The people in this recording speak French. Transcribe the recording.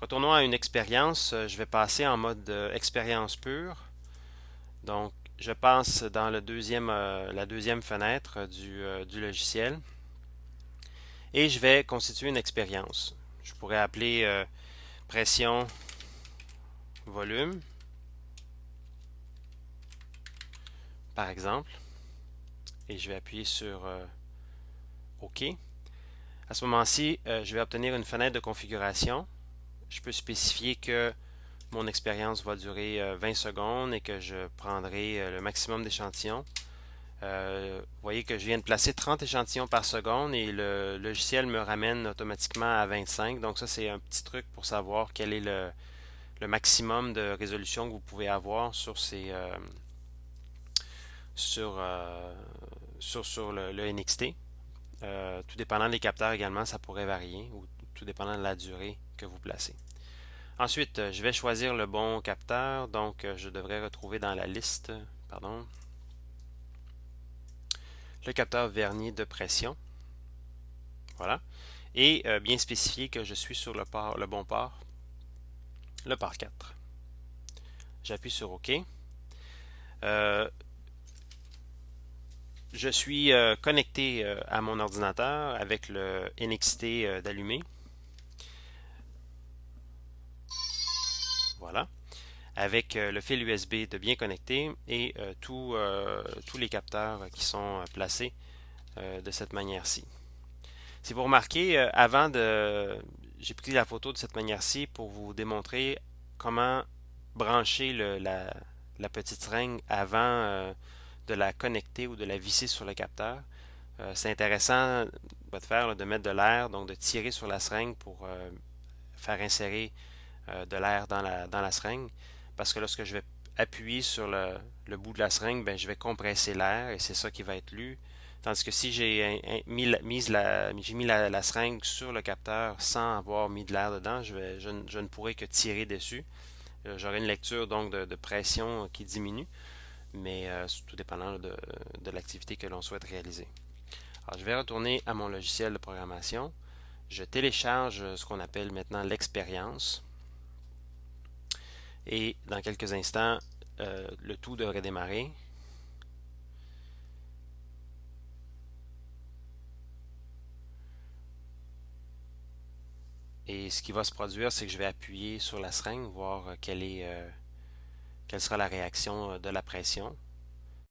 Retournons à une expérience. Je vais passer en mode expérience pure. Donc, je passe dans la deuxième fenêtre du logiciel et je vais constituer une expérience. Je pourrais appeler pression volume, par exemple, et je vais appuyer sur OK. À ce moment-ci, je vais obtenir une fenêtre de configuration. Je peux spécifier que mon expérience va durer 20 secondes et que je prendrai le maximum d'échantillons. Vous voyez que je viens de placer 30 échantillons par seconde et le logiciel me ramène automatiquement à 25. Donc ça, c'est un petit truc pour savoir quel est le maximum de résolution que vous pouvez avoir sur sur, euh, sur le NXT. Tout dépendant des capteurs également, ça pourrait varier ou tout dépendant de la durée que vous placez. Ensuite, je vais choisir le bon capteur, donc je devrais retrouver dans la liste, pardon, le capteur vernier de pression. Voilà. Et bien spécifier que je suis sur le bon port, le port 4. J'appuie sur OK. Euh, je suis connecté à mon ordinateur avec le NXT d'allumé. Voilà. Avec le fil USB de bien connecté et tous les capteurs qui sont placés de cette manière-ci. Si vous remarquez, j'ai pris la photo de cette manière-ci pour vous démontrer comment brancher la petite seringue avant de la connecter ou de la visser sur le capteur. C'est intéressant de faire de mettre de l'air, donc de tirer sur la seringue pour faire insérer de l'air dans la seringue. Parce que lorsque je vais appuyer sur le bout de la seringue, ben, je vais compresser l'air et c'est ça qui va être lu. Tandis que si j'ai mis la seringue sur le capteur sans avoir mis de l'air dedans, je ne pourrai que tirer dessus. J'aurai une lecture donc de pression qui diminue, mais tout dépendant de l'activité que l'on souhaite réaliser. Alors, je vais retourner à mon logiciel de programmation. Je télécharge ce qu'on appelle maintenant l'expérience. Et dans quelques instants, le tout devrait démarrer. Et ce qui va se produire, c'est que je vais appuyer sur la seringue, voir quelle sera la réaction de la pression.